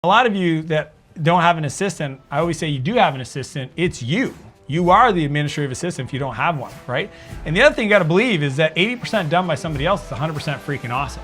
A lot of you that don't have an assistant, I always say you do have an assistant, it's you. You are the administrative assistant if you don't have one, right? And the other thing you gotta believe is that 80% done by somebody else is 100% freaking awesome.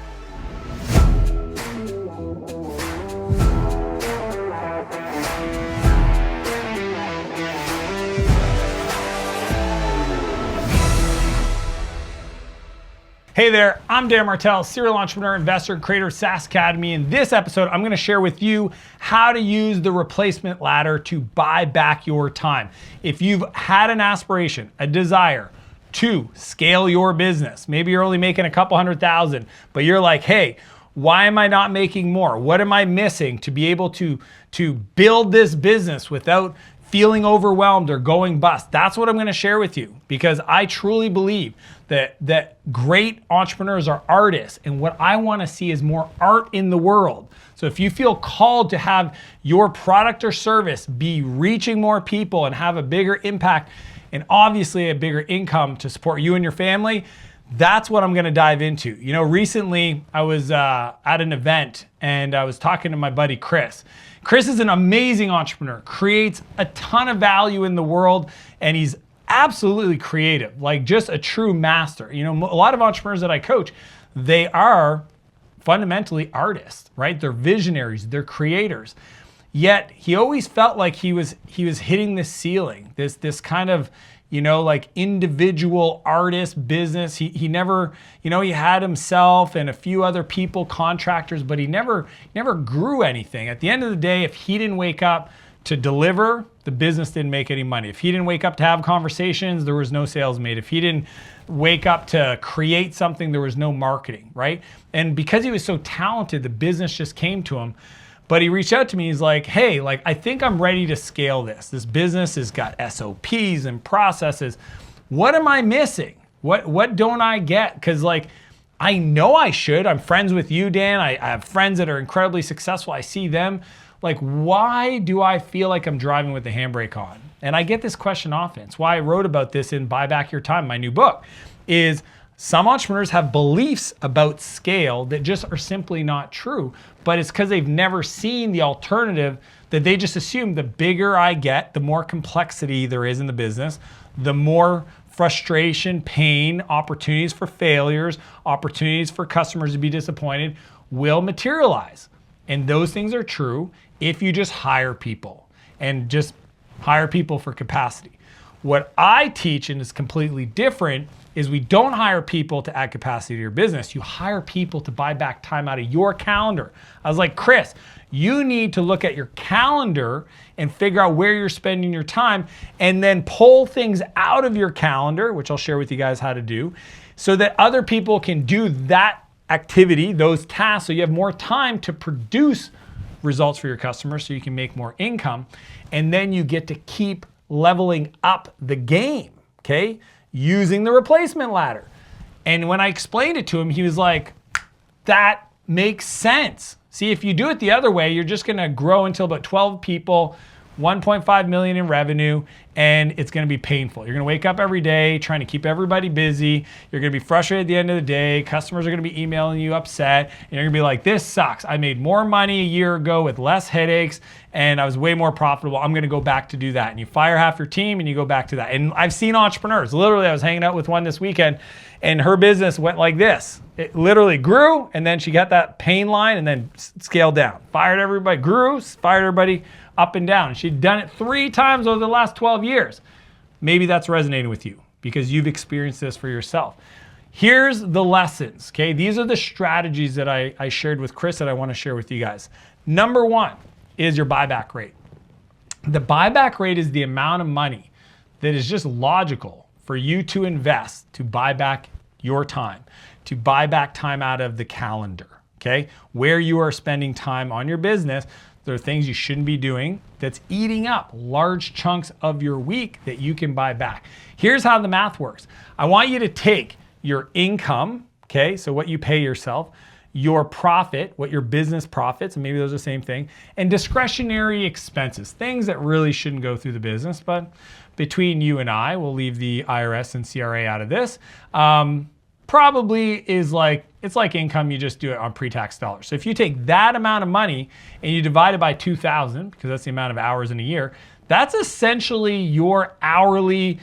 Hey there, I'm Dan Martell, serial entrepreneur, investor, and creator of SaaS Academy. In this episode, I'm gonna share with you how to use the replacement ladder to buy back your time. If you've had an aspiration, a desire to scale your business, maybe you're only making a couple $100,000, but you're like, hey, why am I not making more? What am I missing to be able to build this business without feeling overwhelmed or going bust? That's what I'm gonna share with you, because I truly believe that great entrepreneurs are artists, and what I wanna see is more art in the world. So if you feel called to have your product or service be reaching more people and have a bigger impact and obviously a bigger income to support you and your family, that's what I'm gonna dive into. You know, recently I was at an event and I was talking to my buddy Chris. Chris is an amazing entrepreneur, creates a ton of value in the world, and he's absolutely creative, like just a true master. You know, a lot of entrepreneurs that I coach, they are fundamentally artists, right? They're visionaries, they're creators. Yet he always felt like he was hitting this ceiling, this kind of, you know, like individual artist business. He never, you know, he had himself and a few other people, contractors, but he never grew anything. At the end of the day, if he didn't wake up to deliver, the business didn't make any money. If he didn't wake up to have conversations, there was no sales made. If he didn't wake up to create something, there was no marketing, right? And because he was so talented, the business just came to him. But he reached out to me, he's like, hey, like, I think I'm ready to scale this. This business has got SOPs and processes. What am I missing? What don't I get? Because like, I know I should. I'm friends with you, Dan. I have friends that are incredibly successful. I see them. Like, why do I feel like I'm driving with the handbrake on? And I get this question often. It's why I wrote about this in Buy Back Your Time, my new book, is some entrepreneurs have beliefs about scale that just are simply not true, but it's because they've never seen the alternative, that they just assume the bigger I get, the more complexity there is in the business, the more frustration, pain, opportunities for failures, opportunities for customers to be disappointed will materialize. And those things are true if you just hire people and just hire people for capacity. What I teach, and is completely different, is we don't hire people to add capacity to your business. You hire people to buy back time out of your calendar. I was like, Chris, you need to look at your calendar and figure out where you're spending your time, and then pull things out of your calendar, which I'll share with you guys how to do, so that other people can do that activity, those tasks, so you have more time to produce results for your customers so you can make more income. And then you get to keep leveling up the game, okay? Using the replacement ladder. And when I explained it to him, he was like, that makes sense. See, if you do it the other way, you're just gonna grow until about 12 people, 1.5 million in revenue, and it's gonna be painful. You're gonna wake up every day trying to keep everybody busy. You're gonna be frustrated at the end of the day. Customers are gonna be emailing you upset, and you're gonna be like, this sucks. I made more money a year ago with less headaches, and I was way more profitable. I'm gonna go back to do that. And you fire half your team and you go back to that. And I've seen entrepreneurs, literally I was hanging out with one this weekend, and her business went like this. It literally grew, and then she got that pain line and then scaled down. Fired everybody, grew, fired everybody, up and down. She'd done it 3 times over the last 12 years. Maybe that's resonating with you because you've experienced this for yourself. Here's the lessons, okay? These are the strategies that I shared with Chris that I want to share with you guys. Number 1 is your buyback rate. The buyback rate is the amount of money that is just logical for you to invest to buy back your time, to buy back time out of the calendar, okay? Where you are spending time on your business, there are things you shouldn't be doing that's eating up large chunks of your week that you can buy back. Here's how the math works. I want you to take your income, okay, so what you pay yourself, your profit, what your business profits, and maybe those are the same thing, and discretionary expenses, things that really shouldn't go through the business, but between you and I, we'll leave the IRS and CRA out of this. probably is like, it's like income, you just do it on pre-tax dollars. So if you take that amount of money and you divide it by 2,000, because that's the amount of hours in a year, that's essentially your hourly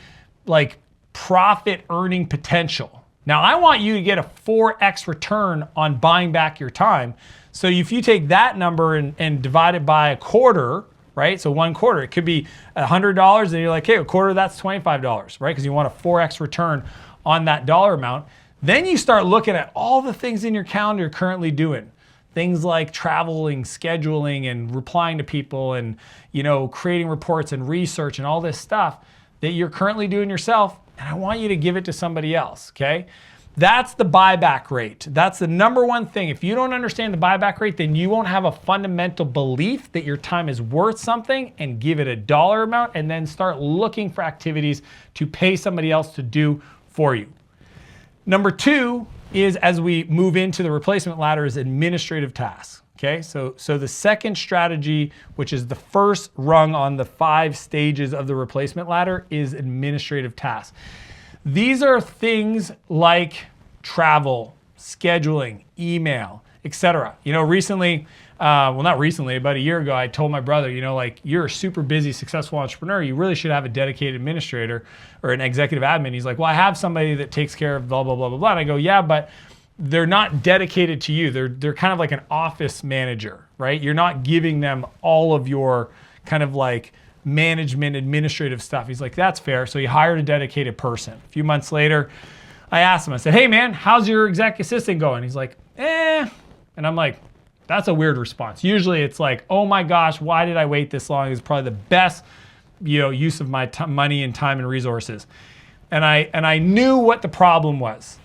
like profit earning potential. Now I want you to get a 4x return on buying back your time. So if you take that number and divide it by a quarter, right? So 1 quarter, it could be $100 and you're like, hey, a quarter of that's $25, right? Because you want a 4x return on that dollar amount. Then you start looking at all the things in your calendar you're currently doing. Things like traveling, scheduling, and replying to people, and creating reports and research and all this stuff that you're currently doing yourself. And I want you to give it to somebody else, okay? That's the buyback rate. That's the number one thing. If you don't understand the buyback rate, then you won't have a fundamental belief that your time is worth something and give it a dollar amount and then start looking for activities to pay somebody else to do for you. Number 2 is, as we move into the replacement ladder, is administrative tasks. Okay, so the second strategy, which is the first rung on the 5 stages of the replacement ladder, is administrative tasks. These are things like travel, scheduling, email, etc. Recently, not recently, about a year ago, I told my brother, you're a super busy, successful entrepreneur. You really should have a dedicated administrator or an executive admin. He's like, well, I have somebody that takes care of blah, blah, blah, blah, blah. And I go, yeah, but they're not dedicated to you. They're kind of like an office manager, right? You're not giving them all of your kind of like management, administrative stuff. He's like, that's fair. So he hired a dedicated person. A few months later, I asked him, I said, hey man, how's your exec assistant going? He's like, eh. And I'm like, that's a weird response. Usually it's like, oh my gosh, why did I wait this long? It's probably the best use of my money and time and resources. And I knew what the problem was.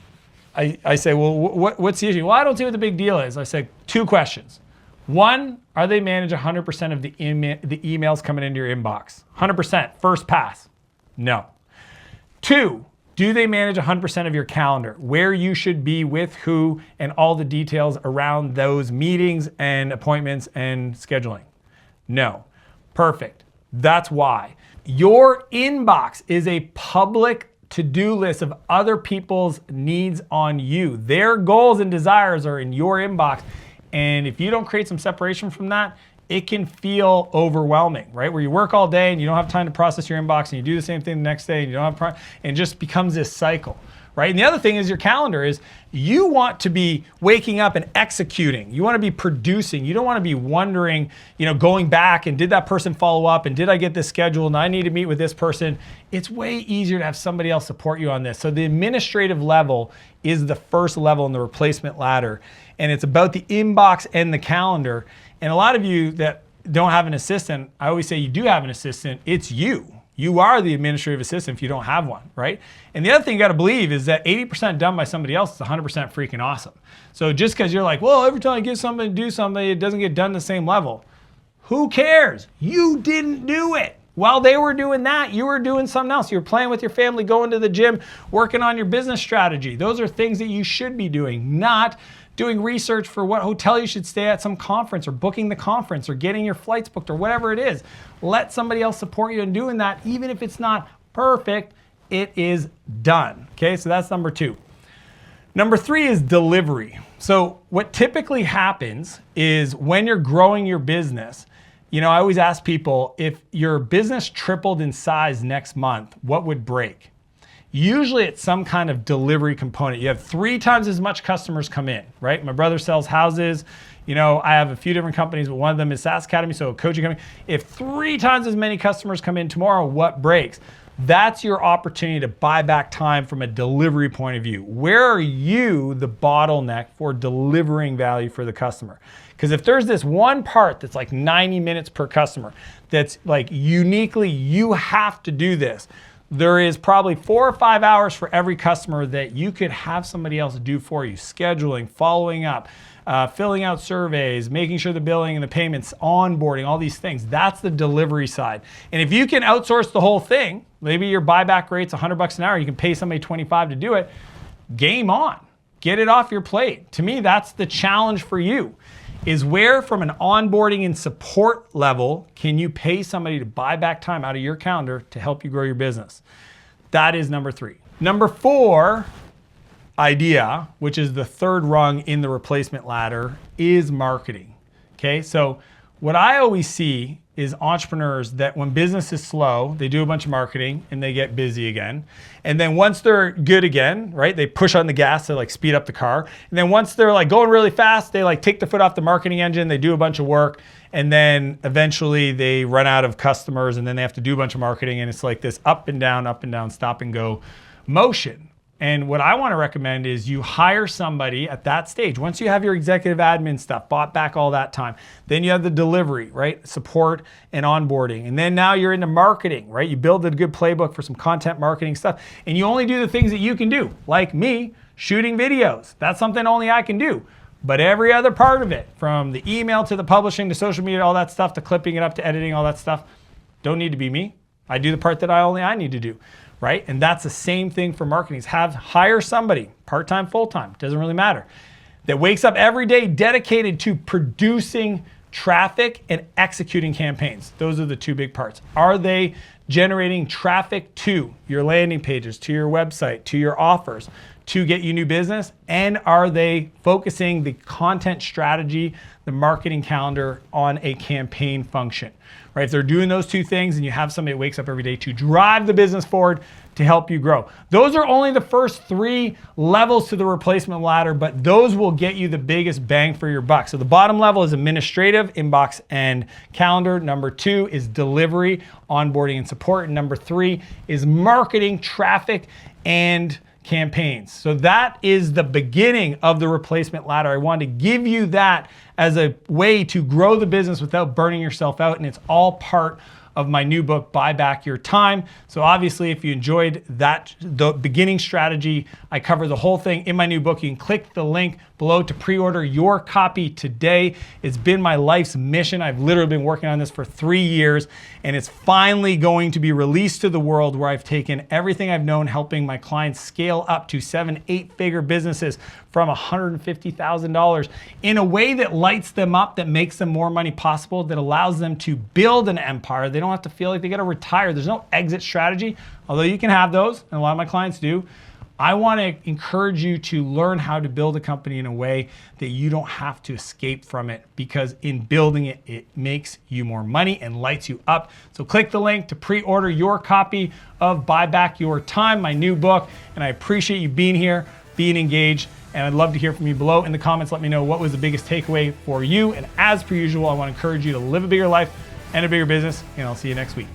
I say, well, what's the issue? Well, I don't see what the big deal is. I say 2 questions. 1, are they manage 100% of the emails coming into your inbox? 100%, first pass? No. 2, do they manage 100% of your calendar, where you should be with who and all the details around those meetings and appointments and scheduling? No. Perfect. That's why. Your inbox is a public to-do list of other people's needs on you. Their goals and desires are in your inbox. And if you don't create some separation from that, it can feel overwhelming, right? Where you work all day and you don't have time to process your inbox, and you do the same thing the next day and you don't have and it just becomes this cycle, right? And the other thing is your calendar is you want to be waking up and executing. You want to be producing. You don't want to be wondering, going back and did that person follow up and did I get this scheduled and I need to meet with this person. It's way easier to have somebody else support you on this. So the administrative level is the first level in the replacement ladder. And it's about the inbox and the calendar. And a lot of you that don't have an assistant, I always say you do have an assistant, it's you. You are the administrative assistant if you don't have one, right? And the other thing you gotta believe is that 80% done by somebody else is 100% freaking awesome. So just because you're like, well, every time I get somebody to do something, it doesn't get done the same level. Who cares? You didn't do it. While they were doing that, you were doing something else. You were playing with your family, going to the gym, working on your business strategy. Those are things that you should be doing, not doing research for what hotel you should stay at some conference, or booking the conference, or getting your flights booked, or whatever it is. Let somebody else support you in doing that. Even if it's not perfect, it is done. Okay, so that's number 2. Number 3 is delivery. So what typically happens is when you're growing your business, I always ask people, if your business tripled in size next month, what would break? Usually it's some kind of delivery component. You have 3 times as much customers come in, right? My brother sells houses. I have a few different companies, but one of them is SaaS Academy, so a coaching company. If 3 times as many customers come in tomorrow, what breaks? That's your opportunity to buy back time from a delivery point of view. Where are you the bottleneck for delivering value for the customer? Because if there's this one part that's like 90 minutes per customer, that's like uniquely you have to do this, there is probably 4 or 5 hours for every customer that you could have somebody else do for you. Scheduling, following up, filling out surveys, making sure the billing and the payments, onboarding, all these things. That's the delivery side. And if you can outsource the whole thing, maybe your buyback rate's $100 an hour, you can pay somebody $25 to do it, game on. Get it off your plate. To me, that's the challenge for you, is where from an onboarding and support level can you pay somebody to buy back time out of your calendar to help you grow your business? That is number 3. Number 4 idea, which is the third rung in the replacement ladder, is marketing. Okay, so what I always see is entrepreneurs that when business is slow, they do a bunch of marketing and they get busy again. And then once they're good again, right, they push on the gas to like speed up the car. And then once they're like going really fast, they like take the foot off the marketing engine, they do a bunch of work, and then eventually they run out of customers and then they have to do a bunch of marketing, and it's like this up and down, stop and go motion. And what I want to recommend is you hire somebody at that stage. Once you have your executive admin stuff, bought back all that time, then you have the delivery, right? Support and onboarding. And then now you're into marketing, right? You build a good playbook for some content marketing stuff. And you only do the things that you can do, like me, shooting videos. That's something only I can do. But every other part of it, from the email to the publishing to social media, all that stuff, to clipping it up to editing, all that stuff, don't need to be me. I do the part that I need to do. Right? And that's the same thing for marketing. Hire somebody, part-time, full-time, doesn't really matter, that wakes up every day dedicated to producing traffic and executing campaigns. Those are the two big parts. Are they generating traffic to your landing pages, to your website, to your offers, to get you new business? And are they focusing the content strategy, the marketing calendar on a campaign function? Right? If they're doing those two things and you have somebody that wakes up every day to drive the business forward to help you grow. Those are only the first 3 levels to the replacement ladder, but those will get you the biggest bang for your buck. So the bottom level is administrative, inbox and calendar. Number 2 is delivery, onboarding and support. And number 3 is marketing, traffic, and campaigns. So that is the beginning of the replacement ladder. I wanted to give you that as a way to grow the business without burning yourself out, and it's all part of my new book, Buy Back Your Time. So obviously, if you enjoyed that, the beginning strategy, I cover the whole thing in my new book. You can click the link below to pre-order your copy today. It's been my life's mission. I've literally been working on this for 3 years, and it's finally going to be released to the world, where I've taken everything I've known helping my clients scale up to 7-8-figure businesses from $150,000 in a way that lights them up, that makes them more money possible, that allows them to build an empire. They don't have to feel like they got to retire. There's no exit strategy, although you can have those, and a lot of my clients do. I want to encourage you to learn how to build a company in a way that you don't have to escape from it, because in building it, it makes you more money and lights you up. So click the link to pre-order your copy of Buy Back Your Time, my new book. And I appreciate you being here, being engaged, and I'd love to hear from you below in the comments. Let me know what was the biggest takeaway for you. And as per usual, I want to encourage you to live a bigger life and a bigger business, and I'll see you next week.